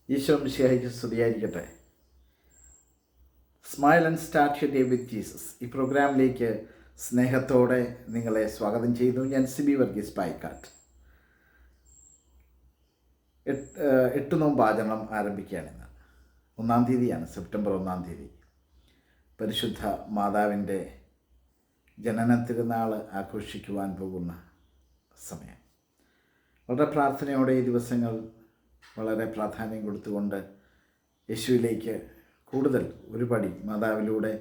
ഈശോ മിശിഹായ്ക്ക് സ്തുതിയായിരിക്കട്ടെ. Smile and start your day with Jesus ഈ പ്രോഗ്രാമിലേക്ക് സ്നേഹത്തോടെ നിങ്ങളെ സ്വാഗതം ചെയ്യുന്നു. ഞാൻ സിബി വർഗീസ് പായിക്കാട്ട്. 8 നോമ്പ് ആചരണം ആരംഭിക്കുകയാണിന്ന്. 1-ാം തീയതിയാണ്, സെപ്റ്റംബർ 1-ാം തീയതി. പരിശുദ്ധ മാതാവിൻ്റെ ജനന തിരുനാൾ ആഘോഷിക്കുവാൻ പോകുന്ന സമയം. വളരെ പ്രാർത്ഥനയോടെ ഈ ദിവസങ്ങൾ വളരെ പ്രാധാന്യം കൊടുത്തുകൊണ്ട് യേശുവിലേക്ക് കൂടുതൽ ഒരു പടി മാതാവിലൂടെ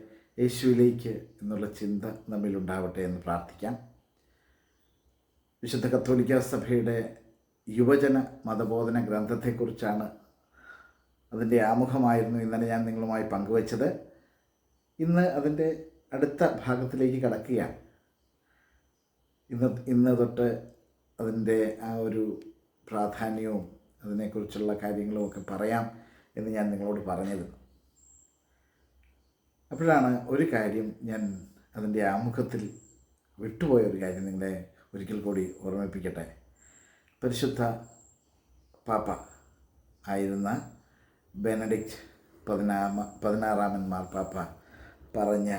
യേശുവിലേക്ക് എന്നുള്ള ചിന്ത നമ്മിലുണ്ടാവട്ടെ എന്ന് പ്രാർത്ഥിക്കാം. വിശുദ്ധ കത്തോലിക്ക സഭയുടെ യുവജന മതബോധന ഗ്രന്ഥത്തെക്കുറിച്ചാണ്, അതിൻ്റെ ആമുഖമായിരുന്നു ഇന്നലെ ഞാൻ നിങ്ങളുമായി പങ്കുവച്ചത്. ഇന്ന് അതിൻ്റെ അടുത്ത ഭാഗത്തിലേക്ക് കടക്കുകയാണ്. ഇന്ന് തൊട്ട് അതിൻ്റെ ആ ഒരു പ്രാധാന്യവും അതിനെക്കുറിച്ചുള്ള കാര്യങ്ങളുമൊക്കെ പറയാം എന്ന് ഞാൻ നിങ്ങളോട് പറഞ്ഞിരുന്നു. അപ്പോഴാണ് ഒരു കാര്യം ഞാൻ അതിൻ്റെ ആമുഖത്തിൽ വിട്ടുപോയൊരു കാര്യം നിങ്ങളെ ഒരിക്കൽ കൂടി ഓർമ്മിപ്പിക്കട്ടെ. പരിശുദ്ധ പാപ്പ ആയിരുന്ന ബെനഡിക്റ്റ് 16 മാർപ്പാപ്പ പറഞ്ഞ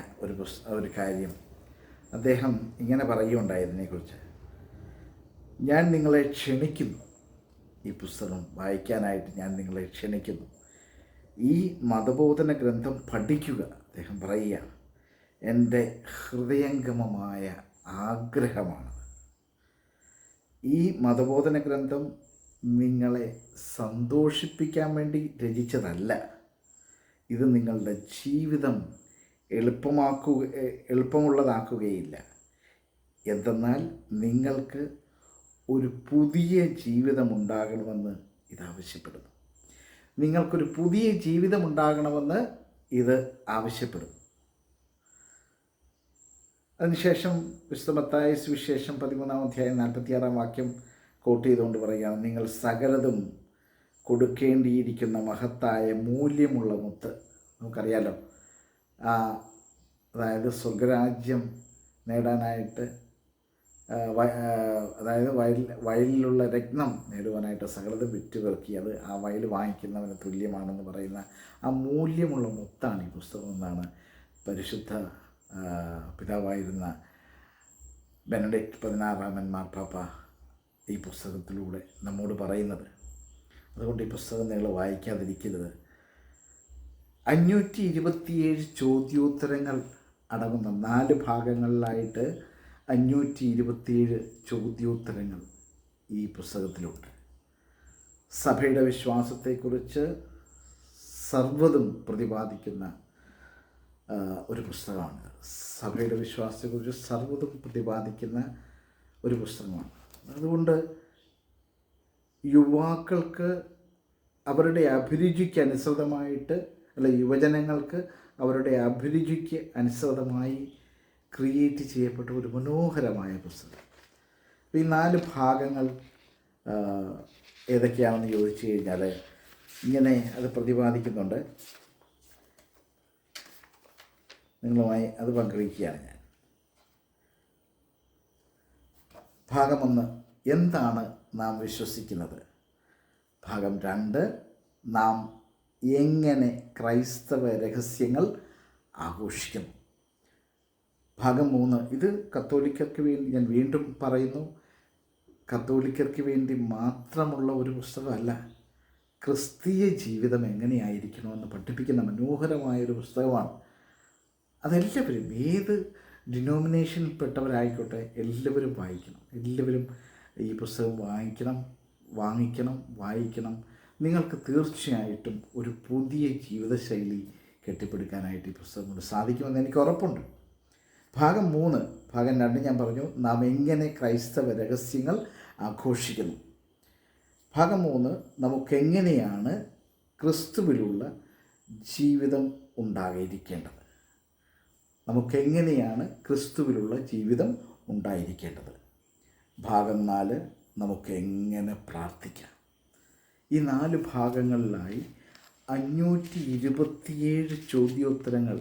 ഒരു കാര്യം, അദ്ദേഹം ഇങ്ങനെ പറയുകയുണ്ടായി ഇതിനെക്കുറിച്ച്: ഞാൻ നിങ്ങളെ ക്ഷണിക്കുന്നു, ഈ പുസ്തകം വായിക്കാനായിട്ട് ഞാൻ നിങ്ങളെ ക്ഷണിക്കുന്നു. ഈ മതബോധന ഗ്രന്ഥം പഠിക്കുക. അദ്ദേഹം പറയുകയാണ്, എൻ്റെ ഹൃദയംഗമമായ ആഗ്രഹമാണ്. ഈ മതബോധന ഗ്രന്ഥം നിങ്ങളെ സന്തോഷിപ്പിക്കാൻ വേണ്ടി രചിച്ചതല്ല. ഇത് നിങ്ങളുടെ ജീവിതം എളുപ്പമുള്ളതാക്കുകയില്ല. എന്തെന്നാൽ നിങ്ങൾക്ക് ഒരു പുതിയ ജീവിതമുണ്ടാകണമെന്ന് ഇത് ആവശ്യപ്പെടുന്നു. നിങ്ങൾക്കൊരു പുതിയ ജീവിതമുണ്ടാകണമെന്ന് ഇത് ആവശ്യപ്പെടുന്നു. അതിനുശേഷം വിശുദ്ധ മത്തായി സുവിശേഷം 13-ാം അധ്യായം 46-ാം വാക്യം കോട്ട് ചെയ്തുകൊണ്ട് പറയുകയാണ്, നിങ്ങൾ സകലതും കൊടുക്കേണ്ടിയിരിക്കുന്ന മഹത്തായ മൂല്യമുള്ള മുത്ത്. നമുക്കറിയാലോ, അതായത് സ്വർഗരാജ്യം നേടാനായിട്ട്, അതായത് വയലിലുള്ള രത്നം നേടുവാനായിട്ട് സകലതും വിറ്റുപെറുക്കി അത് ആ വയൽ വാങ്ങിക്കുന്നവന് തുല്യമാണെന്ന് പറയുന്ന ആ മൂല്യമുള്ള മുത്താണ് ഈ പുസ്തകം എന്നാണ് പരിശുദ്ധ പിതാവായിരുന്ന ബെനഡിക്റ്റ് 16 മാർപ്പാപ്പ ഈ പുസ്തകത്തിലൂടെ നമ്മോട് പറയുന്നത്. അതുകൊണ്ട് ഈ പുസ്തകം നിങ്ങൾ വായിക്കാതിരിക്കരുത്. 527 ചോദ്യോത്തരങ്ങൾ അടങ്ങുന്ന 4 ഭാഗങ്ങളിലായിട്ട് 527 ചോദ്യോത്തരങ്ങൾ ഈ പുസ്തകത്തിലുണ്ട്. സഭയുടെ വിശ്വാസത്തെക്കുറിച്ച് സർവ്വതും പ്രതിപാദിക്കുന്ന ഒരു പുസ്തകമാണ്. സഭയുടെ വിശ്വാസത്തെക്കുറിച്ച് സർവ്വതും പ്രതിപാദിക്കുന്ന ഒരു പുസ്തകമാണ്. അതുകൊണ്ട് യുവാക്കൾക്ക് അവരുടെ അഭിരുചിക്ക് അനുസൃതമായിട്ട്, യുവജനങ്ങൾക്ക് അവരുടെ അഭിരുചിക്ക് അനുസൃതമായി ക്രിയേറ്റ് ചെയ്യപ്പെട്ട ഒരു മനോഹരമായ പുസ്തകം. ഈ 4 ഭാഗങ്ങൾ ഏതൊക്കെയാണെന്ന് ചോദിച്ചു കഴിഞ്ഞാൽ ഇങ്ങനെ അത് പ്രതിപാദിക്കുന്നുണ്ട്. നിങ്ങളുമായി അത് പങ്കുവയ്ക്കുകയാണ് ഞാൻ. ഭാഗം 1, എന്താണ് നാം വിശ്വസിക്കുന്നത്? ഭാഗം 2, നാം എങ്ങനെ ക്രൈസ്തവ രഹസ്യങ്ങൾ ആഘോഷിക്കുന്നു? ഭാഗം 3, ഇത് കത്തോലിക്കർക്ക് വേണ്ടി, ഞാൻ വീണ്ടും പറയുന്നു, കത്തോലിക്കർക്ക് വേണ്ടി മാത്രമുള്ള ഒരു പുസ്തകമല്ല. ക്രിസ്തീയ ജീവിതം എങ്ങനെയായിരിക്കണമെന്ന് പഠിപ്പിക്കുന്ന മനോഹരമായൊരു പുസ്തകമാണ്. അതെല്ലാവരും, ഏത് ഡിനോമിനേഷനിൽപ്പെട്ടവരായിക്കോട്ടെ, എല്ലാവരും വായിക്കണം. എല്ലാവരും ഈ പുസ്തകം വാങ്ങിക്കണം, വായിക്കണം. നിങ്ങൾക്ക് തീർച്ചയായിട്ടും ഒരു പുതിയ ജീവിതശൈലി കെട്ടിപ്പടുക്കാനായിട്ട് ഈ പുസ്തകം കൊണ്ട് സാധിക്കുമെന്ന് എനിക്ക് ഉറപ്പുണ്ട്. ഭാഗം 3, ഭാഗം 2 ഞാൻ പറഞ്ഞു, നാം എങ്ങനെ ക്രൈസ്തവ രഹസ്യങ്ങൾ ആഘോഷിക്കുന്നു. ഭാഗം 3, നമുക്കെങ്ങനെയാണ് ക്രിസ്തുവിലുള്ള ജീവിതം ഉണ്ടായിരിക്കേണ്ടത്. നമുക്കെങ്ങനെയാണ് ക്രിസ്തുവിലുള്ള ജീവിതം ഉണ്ടായിരിക്കേണ്ടത്. ഭാഗം 4, നമുക്കെങ്ങനെ പ്രാർത്ഥിക്കാം. ഈ 4 ഭാഗങ്ങളിലായി 527 ചോദ്യോത്തരങ്ങൾ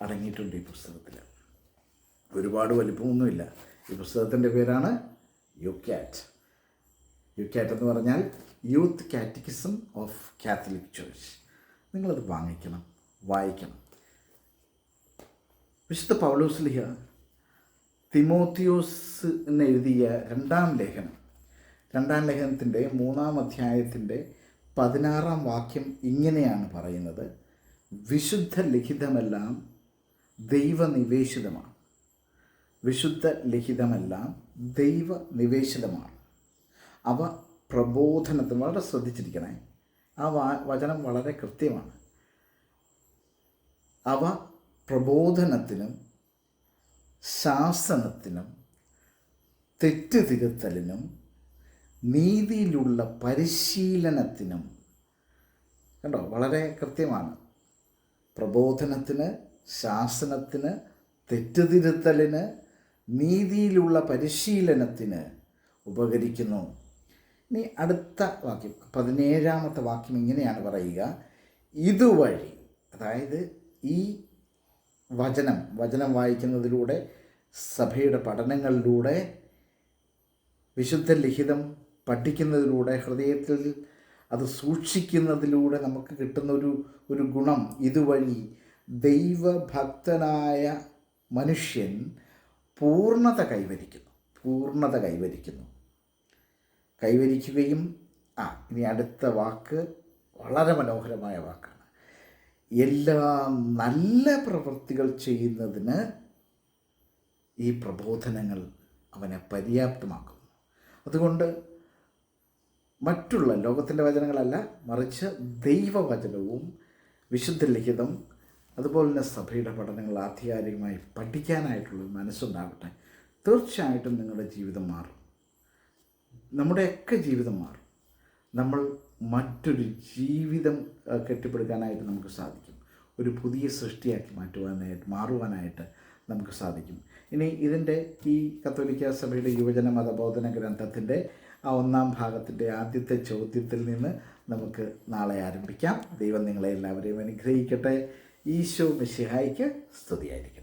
അടങ്ങിയിട്ടുണ്ട് ഈ പുസ്തകത്തിൽ. ഒരുപാട് വലിപ്പമൊന്നുമില്ല. ഈ പുസ്തകത്തിൻ്റെ പേരാണ് യുക്യാറ്റ്. യുക്യാറ്റ് എന്ന് പറഞ്ഞാൽ youth catechism of Catholic church. നിങ്ങളത് വായിക്കണം. വിശുദ്ധ പൗലോസ്ലീഹ തിമോത്തിയോസിന് എഴുതിയ രണ്ടാം ലേഖനത്തിൻ്റെ 3-ാം അധ്യായത്തിൻ്റെ 16-ാം വാക്യം ഇങ്ങനെയാണ് പറയുന്നത്: വിശുദ്ധ ലിഖിതമെല്ലാം ദൈവനിവേശിതമാണ്. വിശുദ്ധ ലിഖിതമെല്ലാം ദൈവനിവേശിതമാണ്. അവ പ്രബോധനത്തിന്, വളരെ ശ്രദ്ധിച്ചിരിക്കണേ, ആ വചനം വളരെ കൃത്യമാണ്. അവ പ്രബോധനത്തിനും ശാസനത്തിനും തെറ്റ് തിരുത്തലിനും നീതിയിലുള്ള പരിശീലനത്തിനും. കണ്ടോ, വളരെ കൃത്യമാണ്. പ്രബോധനത്തിന്, ശാസനത്തിന്, തെറ്റുതിരുത്തലിന്, നീതിയിലുള്ള പരിശീലനത്തിന് ഉപകരിക്കുന്നു. ഇനി അടുത്ത വാക്യം, 17-ാമത്തെ വാക്യം ഇങ്ങനെയാണ് പറയുക: ഇതുവഴി, അതായത് ഈ വചനം വായിക്കുന്നതിലൂടെ, സഭയുടെ പഠനങ്ങളിലൂടെ, വിശുദ്ധ ലിഖിതം പഠിക്കുന്നതിലൂടെ, ഹൃദയത്തിൽ അത് സൂക്ഷിക്കുന്നതിലൂടെ നമുക്ക് കിട്ടുന്ന ഒരു ഗുണം, ഇതുവഴി ദൈവഭക്തനായ മനുഷ്യൻ പൂർണ്ണത കൈവരിക്കുകയും ഇനി അടുത്ത വാക്ക് വളരെ മനോഹരമായ വാക്കാണ്: എല്ലാ നല്ല പ്രവൃത്തികൾ ചെയ്യുന്നതിന് ഈ പ്രബോധനങ്ങൾ അവനെ പര്യാപ്തമാക്കുന്നു. അതുകൊണ്ട് മറ്റുള്ള ലോകത്തിൻ്റെ വചനങ്ങളല്ല, മറിച്ച് ദൈവവചനവും വിശുദ്ധ ലിഖിതം, അതുപോലെ തന്നെ സഭയുടെ പഠനങ്ങൾ ആധികാരികമായി പഠിക്കാനായിട്ടുള്ള മനസ്സുണ്ടാകട്ടെ. തീർച്ചയായിട്ടും നിങ്ങളുടെ ജീവിതം മാറും, നമ്മുടെയൊക്കെ ജീവിതം മാറും. നമ്മൾ മറ്റൊരു ജീവിതം കെട്ടിപ്പടുക്കാനായിട്ട് നമുക്ക് സാധിക്കും. ഒരു പുതിയ സൃഷ്ടിയാക്കി മാറുവാനായിട്ട് നമുക്ക് സാധിക്കും. ഇനി ഇതിൻ്റെ ഈ കത്തോലിക്ക സഭയുടെ യുവജന മതബോധന ഗ്രന്ഥത്തിൻ്റെ ആ 1-ാം ഭാഗത്തിൻ്റെ ആദ്യത്തെ ചോദ്യത്തിൽ നിന്ന് നമുക്ക് നാളെ ആരംഭിക്കാം. ദൈവം നിങ്ങളെ എല്ലാവരെയും അനുഗ്രഹിക്കട്ടെ. ഈശോ മിശിഹായ്ക്ക് സ്തുതിയായിരിക്കും.